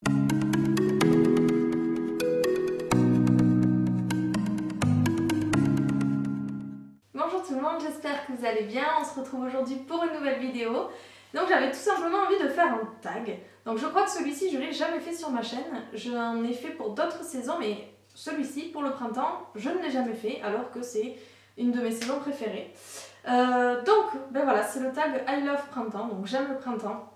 Bonjour tout le monde, j'espère que vous allez bien. On se retrouve aujourd'hui pour une nouvelle vidéo. Donc j'avais tout simplement envie de faire un tag. Donc je crois que celui-ci je ne l'ai jamais fait sur ma chaîne. J'en ai fait pour d'autres saisons, mais celui-ci pour le printemps je ne l'ai jamais fait alors que c'est une de mes saisons préférées. Donc ben voilà, c'est le tag I love printemps, donc j'aime le printemps.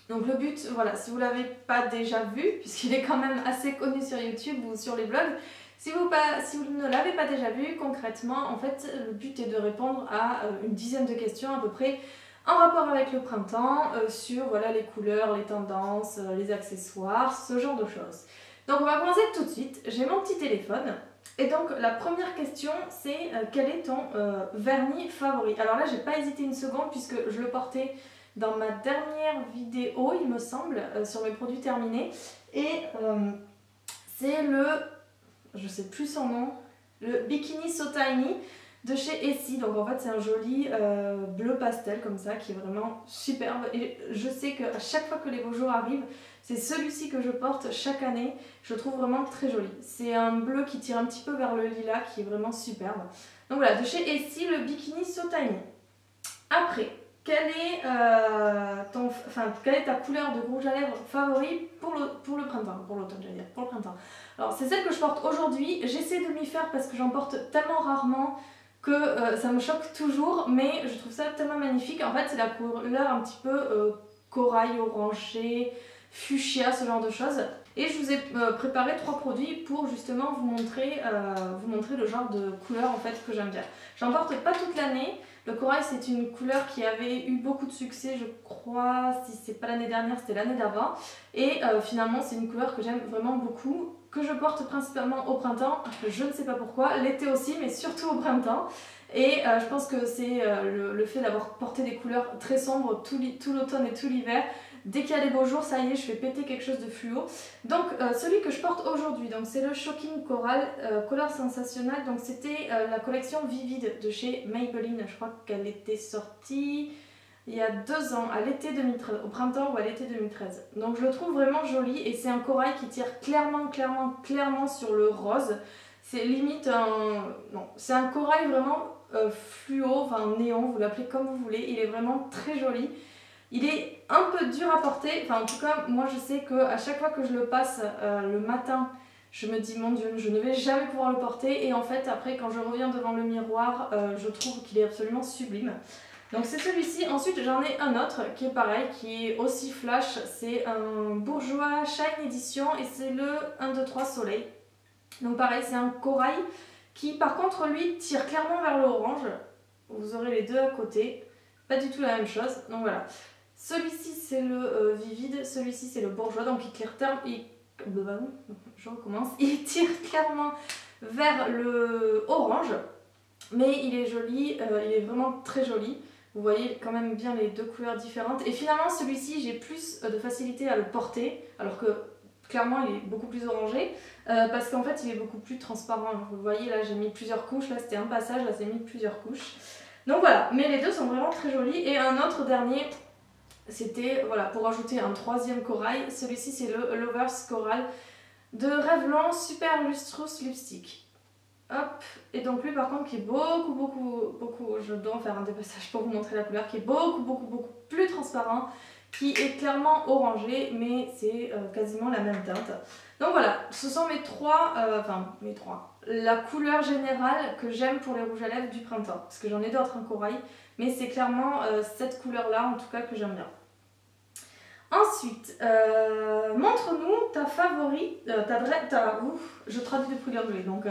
Donc le but, voilà, si vous ne l'avez pas déjà vu, puisqu'il est quand même assez connu sur YouTube ou sur les blogs, si vous ne l'avez pas déjà vu, concrètement, en fait, le but est de répondre à une dizaine de questions à peu près en rapport avec le printemps, sur voilà, les couleurs, les tendances, les accessoires, ce genre de choses. Donc on va commencer tout de suite. J'ai mon petit téléphone. Et donc la première question c'est quel est ton vernis favori? Alors là j'ai pas hésité une seconde puisque je le portais dans ma dernière vidéo il me semble sur mes produits terminés et c'est le, je sais plus son nom, le Bikini So Tiny de chez Essie. Donc en fait c'est un joli bleu pastel comme ça qui est vraiment superbe et je sais qu'à chaque fois que les beaux jours arrivent c'est celui-ci que je porte chaque année, je le trouve vraiment très joli. C'est un bleu qui tire un petit peu vers le lilas qui est vraiment superbe. Donc voilà, de chez Essie, le Bikini So Tiny. Après, quelle est ta couleur de rouge à lèvres favori pour le printemps? Pour l'automne, j'allais dire, pour le printemps. Alors c'est celle que je porte aujourd'hui, j'essaie de m'y faire parce que j'en porte tellement rarement que ça me choque toujours, mais je trouve ça tellement magnifique. En fait c'est la couleur un petit peu corail orangé, fuchsia, ce genre de choses. Et je vous ai préparé 3 produits pour justement vous montrer le genre de couleur en fait que j'aime bien. J'en porte pas toute l'année. Le corail c'est une couleur qui avait eu beaucoup de succès, je crois, si c'est pas l'année dernière, c'était l'année d'avant. Et finalement c'est une couleur que j'aime vraiment beaucoup, que je porte principalement au printemps, je ne sais pas pourquoi, l'été aussi mais surtout au printemps. Et je pense que c'est le fait d'avoir porté des couleurs très sombres tout l'automne et tout l'hiver. Dès qu'il y a des beaux jours, ça y est, je fais péter quelque chose de fluo. Donc celui que je porte aujourd'hui, c'est le Shocking Coral Color Sensationnel. Donc c'était la collection Vivid de chez Maybelline. Je crois qu'elle était sortie il y a 2 ans, à l'été 2013, au printemps ou à l'été 2013. Donc je le trouve vraiment joli et c'est un corail qui tire clairement sur le rose. C'est limite un... Non, c'est un corail vraiment fluo, enfin néon, vous l'appelez comme vous voulez. Il est vraiment très joli. Il est un peu dur à porter, enfin en tout cas moi je sais qu'à chaque fois que je le passe le matin, je me dis mon dieu je ne vais jamais pouvoir le porter et en fait après quand je reviens devant le miroir je trouve qu'il est absolument sublime. Donc c'est celui-ci. Ensuite j'en ai un autre qui est pareil, qui est aussi flash, c'est un Bourjois Shine Edition et c'est le 1, 2, 3 Soleil. Donc pareil c'est un corail qui par contre lui tire clairement vers l'orange, vous aurez les deux à côté, pas du tout la même chose, donc voilà. Celui-ci c'est le Vivid, celui-ci c'est le Bourjois, donc il tire clairement vers le orange, mais il est joli, il est vraiment très joli. Vous voyez quand même bien les deux couleurs différentes. Et finalement celui-ci j'ai plus de facilité à le porter, alors que clairement il est beaucoup plus orangé, parce qu'en fait il est beaucoup plus transparent. Vous voyez là j'ai mis plusieurs couches, là c'était un passage, là j'ai mis plusieurs couches. Donc voilà, mais les deux sont vraiment très jolis. Et un autre dernier, c'était voilà, pour ajouter un 3e corail, celui-ci c'est le Lovers Coral de Revlon Super Lustrous Lipstick. Hop, et donc lui par contre qui est beaucoup, je dois en faire un dépassage pour vous montrer la couleur, qui est beaucoup plus transparent, qui est clairement orangé, mais c'est quasiment la même teinte. Donc voilà, ce sont mes trois, la couleur générale que j'aime pour les rouges à lèvres du printemps, parce que j'en ai d'autres en corail, mais c'est clairement cette couleur-là en tout cas que j'aime bien. Ensuite, montre-nous ta favorite, je traduis depuis l'anglais, donc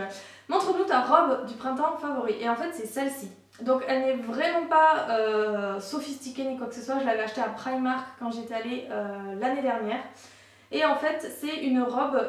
montre-nous ta robe du printemps favori. Et en fait c'est celle-ci. Donc elle n'est vraiment pas sophistiquée ni quoi que ce soit, je l'avais achetée à Primark quand j'étais allée l'année dernière. Et en fait c'est une robe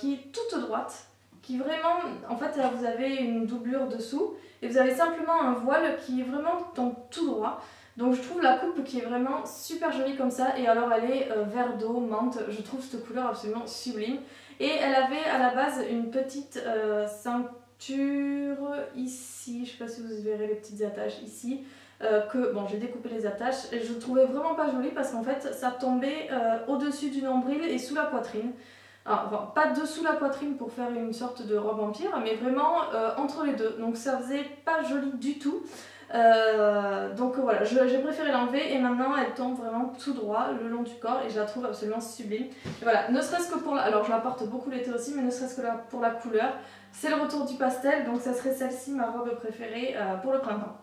qui est toute droite, qui vraiment, en fait là vous avez une doublure dessous et vous avez simplement un voile qui est vraiment donc tout droit. Donc je trouve la coupe qui est vraiment super jolie comme ça, et alors elle est vert d'eau, menthe, je trouve cette couleur absolument sublime. Et elle avait à la base une petite ceinture ici, je sais pas si vous verrez les petites attaches ici, que bon j'ai découpé les attaches et je trouvais vraiment pas joli parce qu'en fait ça tombait au-dessus du nombril et sous la poitrine. Alors, enfin, pas dessous la poitrine pour faire une sorte de robe empire, mais vraiment entre les deux, donc ça faisait pas joli du tout. Donc voilà, j'ai préféré l'enlever et maintenant elle tombe vraiment tout droit le long du corps et je la trouve absolument sublime. Et voilà, ne serait-ce que pour la... Alors je la porte beaucoup l'été aussi, mais ne serait-ce que pour la couleur, c'est le retour du pastel, donc ça serait celle-ci ma robe préférée pour le printemps.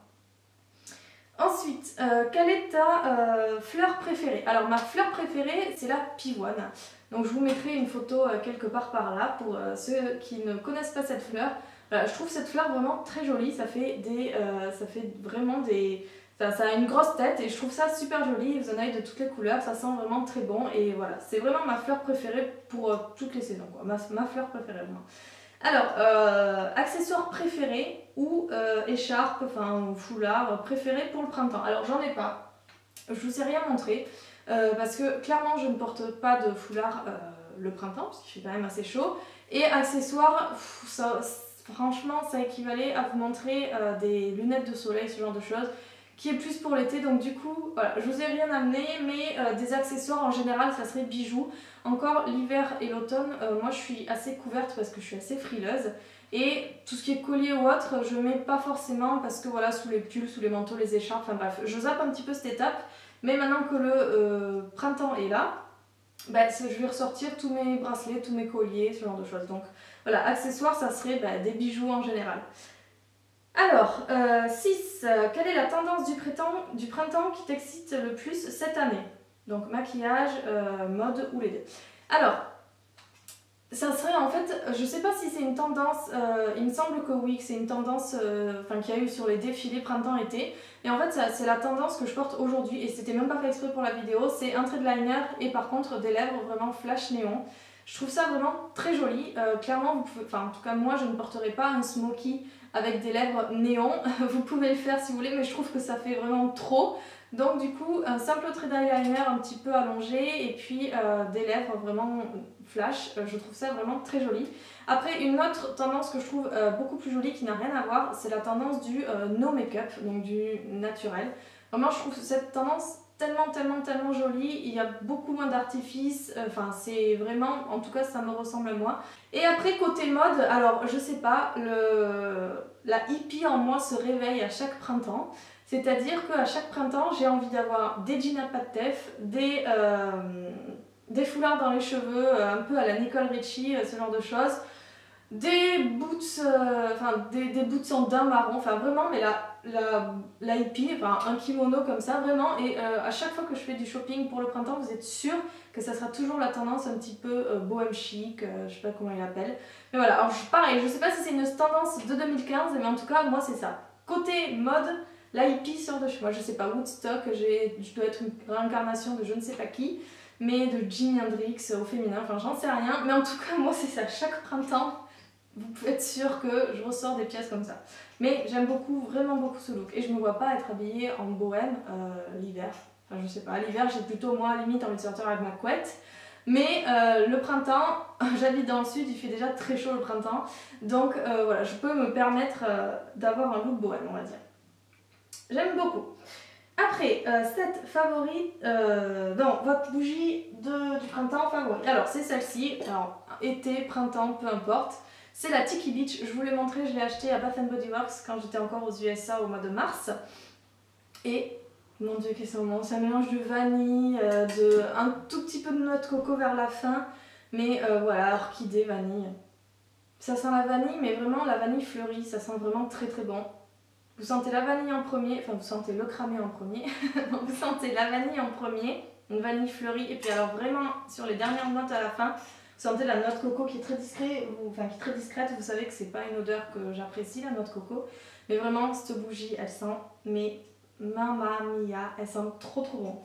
Ensuite, quelle est ta fleur préférée? Alors ma fleur préférée c'est la pivoine. Donc je vous mettrai une photo quelque part par là pour ceux qui ne connaissent pas cette fleur. Voilà, je trouve cette fleur vraiment très jolie, ça fait vraiment des... Ça a une grosse tête et je trouve ça super joli, vous en avez de toutes les couleurs, ça sent vraiment très bon et voilà, c'est vraiment ma fleur préférée pour toutes les saisons, quoi. Ma fleur préférée vraiment. Alors, accessoires préférés ou écharpe, enfin foulard préféré pour le printemps. Alors j'en ai pas, je vous ai rien montré parce que clairement je ne porte pas de foulard le printemps parce qu'il fait quand même assez chaud. Et accessoires, franchement ça équivalait à vous montrer des lunettes de soleil, ce genre de choses, qui est plus pour l'été. Donc du coup, voilà, je vous ai rien amené, mais des accessoires en général ça serait bijoux. Encore l'hiver et l'automne, moi je suis assez couverte parce que je suis assez frileuse. Et tout ce qui est collier ou autre, je mets pas forcément parce que voilà, sous les pulls, sous les manteaux, les écharpes, enfin bref, je zappe un petit peu cette étape. Mais maintenant que le printemps est là, bah, je vais ressortir tous mes bracelets, tous mes colliers, ce genre de choses. Donc voilà, accessoires, ça serait des bijoux en général. Alors, 6. Quelle est la tendance du printemps qui t'excite le plus cette année? Donc maquillage, mode ou les deux. Alors, ça serait en fait, je sais pas si c'est une tendance, il me semble que oui, que c'est une tendance qu'il y a eu sur les défilés printemps-été. Et en fait, c'est la tendance que je porte aujourd'hui et c'était même pas fait exprès pour la vidéo. C'est un trait de liner et par contre des lèvres vraiment flash néon. Je trouve ça vraiment très joli. Clairement, vous pouvez, en tout cas moi je ne porterai pas un smoky avec des lèvres néon. Vous pouvez le faire si vous voulez, mais je trouve que ça fait vraiment trop. Donc du coup, un simple trait d'eyeliner un petit peu allongé et puis des lèvres vraiment flash, je trouve ça vraiment très joli. Après, une autre tendance que je trouve beaucoup plus jolie qui n'a rien à voir, c'est la tendance du no make-up, donc du naturel. Vraiment, je trouve cette tendance tellement jolie, il y a beaucoup moins d'artifices, enfin c'est vraiment, en tout cas ça me ressemble à moi. Et après côté mode, alors je sais pas, la hippie en moi se réveille à chaque printemps. C'est-à-dire qu'à chaque printemps, j'ai envie d'avoir des jeans à pas de teff, des foulards dans les cheveux, un peu à la Nicole Richie, ce genre de choses. Des boots, des boots en daim marron, enfin vraiment, mais la hippie, enfin un kimono comme ça, vraiment. Et à chaque fois que je fais du shopping pour le printemps, vous êtes sûr que ça sera toujours la tendance un petit peu bohème chic, je sais pas comment il l'appelle. Mais voilà, alors pareil, je sais pas si c'est une tendance de 2015, mais en tout cas, moi c'est ça. Côté mode, la hippie sort de chez moi, je sais pas, Woodstock, je dois être une réincarnation de je ne sais pas qui, mais de Jimi Hendrix au féminin, enfin j'en sais rien, mais en tout cas moi c'est ça, chaque printemps, vous pouvez être sûr que je ressors des pièces comme ça. Mais j'aime vraiment beaucoup ce look, et je me vois pas être habillée en bohème l'hiver, enfin je sais pas, l'hiver j'ai plutôt moi limite envie de sortir avec ma couette, mais le printemps, j'habite dans le sud, il fait déjà très chaud le printemps, donc voilà, je peux me permettre d'avoir un look bohème on va dire. J'aime beaucoup. Après, cette favori, non, votre bougie du printemps favori. Alors, c'est celle-ci. Alors, été, printemps, peu importe. C'est la Tiki Beach. Je vous l'ai montré, je l'ai achetée à Bath & Body Works quand j'étais encore aux USA au mois de mars. Et, mon dieu, qu'est-ce que c'est bon. C'est un mélange de vanille, un tout petit peu de noix de coco vers la fin. Mais voilà, orchidée, vanille. Ça sent la vanille, mais vraiment la vanille fleurie. Ça sent vraiment très bon. Vous sentez la vanille en premier, enfin vous sentez le cramé en premier, donc vous sentez la vanille en premier, une vanille fleurie, et puis alors vraiment sur les dernières notes à la fin, vous sentez la noix de coco qui est très discrète, vous savez que c'est pas une odeur que j'apprécie la noix de coco, mais vraiment cette bougie elle sent, mais mamma mia, elle sent trop bon.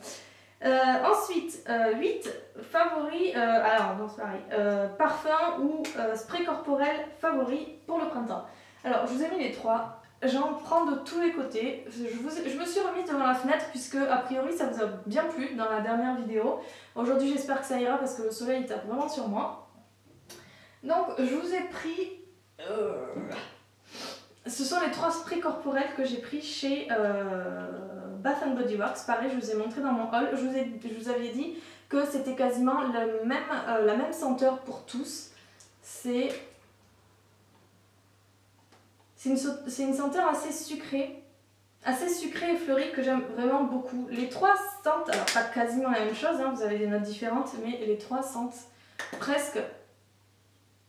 Ensuite, 8, favori, alors non c'est pareil, parfum ou spray corporel favori pour le printemps. Alors je vous ai mis les trois. J'en prends de tous les côtés. Je me suis remise devant la fenêtre puisque a priori ça vous a bien plu dans la dernière vidéo. Aujourd'hui j'espère que ça ira parce que le soleil il tape vraiment sur moi. Donc je vous ai pris ce sont les 3 sprays corporels que j'ai pris chez Bath & Body Works. Pareil, je vous ai montré dans mon haul. Je vous avais dit que c'était quasiment la même senteur pour tous. C'est une senteur assez sucrée et fleurie que j'aime vraiment beaucoup. Les 3 sentent, alors pas quasiment la même chose, hein, vous avez des notes différentes, mais les 3 sentent presque.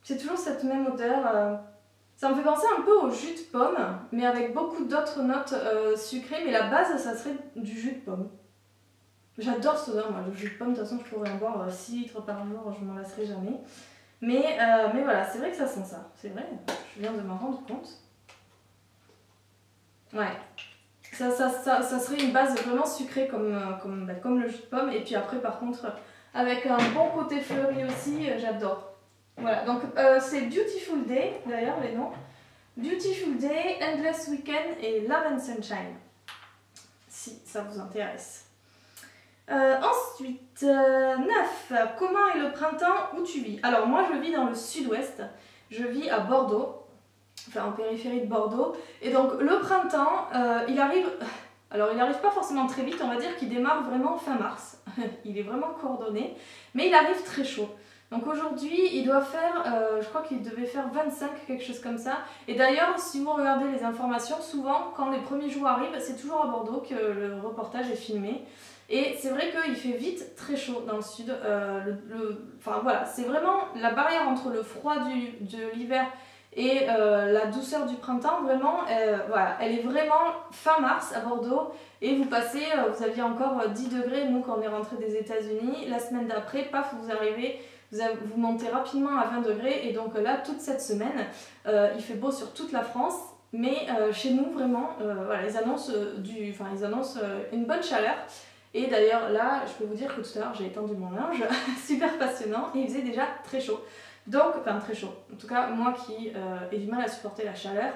C'est toujours cette même odeur. Ça me fait penser un peu au jus de pomme, mais avec beaucoup d'autres notes sucrées. Mais la base, ça serait du jus de pomme. J'adore cette odeur, moi, le jus de pomme. De toute façon, je pourrais en boire 6 litres par jour, je m'en lasserai jamais. Mais voilà, c'est vrai que ça sent ça. C'est vrai, je viens de m'en rendre compte. Ouais. Ça serait une base vraiment sucrée comme le jus de pomme. Et puis après, par contre, avec un bon côté fleuri aussi, j'adore. Voilà, donc c'est Beautiful Day, d'ailleurs les noms. Beautiful Day, Endless Weekend et Love and Sunshine. Si ça vous intéresse. Ensuite, 9. Comment est le printemps où tu vis? Alors moi je vis dans le sud-ouest. Je vis à Bordeaux. Enfin en périphérie de Bordeaux. Et donc le printemps, il arrive... Alors il n'arrive pas forcément très vite, on va dire qu'il démarre vraiment fin mars. Il est vraiment coordonné. Mais il arrive très chaud. Donc aujourd'hui, il doit faire, je crois qu'il devait faire 25, quelque chose comme ça. Et d'ailleurs, si vous regardez les informations, souvent, quand les premiers jours arrivent, c'est toujours à Bordeaux que le reportage est filmé. Et c'est vrai qu'il fait vite très chaud dans le sud. Enfin voilà, c'est vraiment la barrière entre le froid de l'hiver et la douceur du printemps. Vraiment, voilà, elle est vraiment fin mars à Bordeaux. Et vous passez, vous aviez encore 10 degrés, nous quand on est rentré des États-Unis. La semaine d'après, paf, vous arrivez... Vous montez rapidement à 20 degrés et donc là, toute cette semaine, il fait beau sur toute la France, mais chez nous, vraiment, voilà, ils annoncent, une bonne chaleur. Et d'ailleurs, là, je peux vous dire que tout à l'heure, j'ai étendu mon linge, super passionnant, et il faisait déjà très chaud. Donc, enfin très chaud, en tout cas, moi qui ai du mal à supporter la chaleur,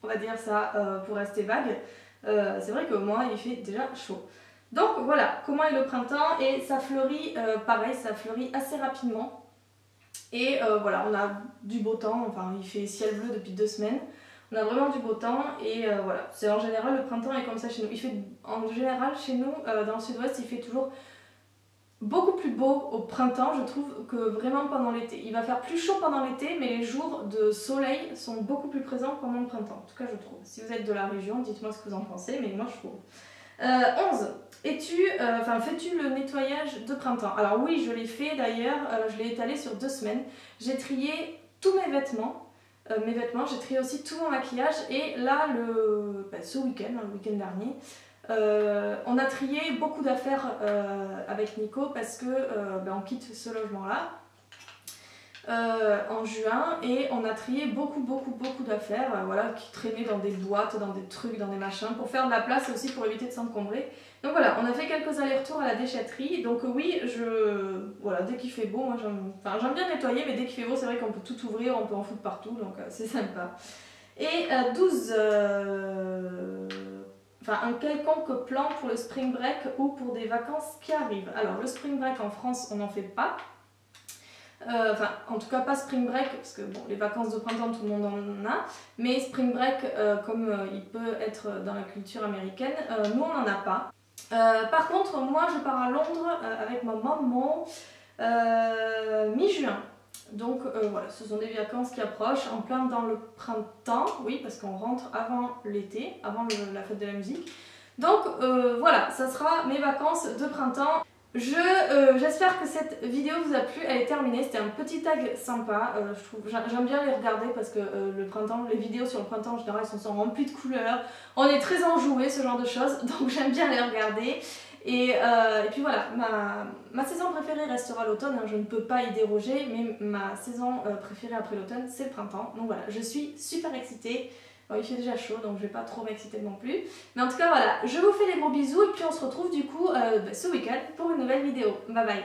on va dire ça pour rester vague, c'est vrai que moi, il fait déjà chaud. Donc voilà, comment est le printemps et ça fleurit, pareil, ça fleurit assez rapidement. Et voilà, on a du beau temps, enfin il fait ciel bleu depuis 2 semaines. On a vraiment du beau temps et voilà, c'est en général, le printemps est comme ça chez nous. Il fait, en général, chez nous, dans le sud-ouest, il fait toujours beaucoup plus beau au printemps, je trouve, que vraiment pendant l'été. Il va faire plus chaud pendant l'été, mais les jours de soleil sont beaucoup plus présents pendant le printemps. En tout cas, je trouve. Si vous êtes de la région, dites-moi ce que vous en pensez, mais moi je trouve. 11. Fais-tu le nettoyage de printemps? Alors oui, je l'ai fait d'ailleurs, je l'ai étalé sur 2 semaines. J'ai trié tous mes vêtements, j'ai trié aussi tout mon maquillage et là, ce week-end, le week-end dernier, on a trié beaucoup d'affaires avec Nico parce que on quitte ce logement-là. En juin et on a trié beaucoup d'affaires voilà, qui traînaient dans des boîtes, dans des trucs, dans des machins pour faire de la place et aussi pour éviter de s'encombrer. Donc voilà, on a fait quelques allers-retours à la déchetterie. Donc oui, voilà, dès qu'il fait beau, moi j'aime bien nettoyer, mais dès qu'il fait beau, c'est vrai qu'on peut tout ouvrir, on peut en foutre partout, donc c'est sympa. Et 12, un quelconque plan pour le spring break ou pour des vacances qui arrivent. Alors le spring break en France, on n'en fait pas. En tout cas pas spring break parce que bon, les vacances de printemps tout le monde en a, mais spring break comme il peut être dans la culture américaine, nous on n'en a pas. Par contre moi je pars à Londres avec ma maman mi-juin, donc voilà, ce sont des vacances qui approchent en plein dans le printemps, oui parce qu'on rentre avant l'été, avant la fête de la musique. Donc voilà, ça sera mes vacances de printemps. J'espère que cette vidéo vous a plu, elle est terminée, c'était un petit tag sympa, j'aime bien les regarder parce que le printemps, les vidéos sur le printemps en général sont remplies de couleurs, on est très enjoué, ce genre de choses, donc j'aime bien les regarder. Et puis voilà, ma saison préférée restera l'automne, hein, je ne peux pas y déroger, mais ma saison préférée après l'automne c'est le printemps, donc voilà, je suis super excitée. Bon, il fait déjà chaud donc je vais pas trop m'exciter non plus. Mais en tout cas voilà, je vous fais des gros bisous et puis on se retrouve du coup ce week-end pour une nouvelle vidéo. Bye bye.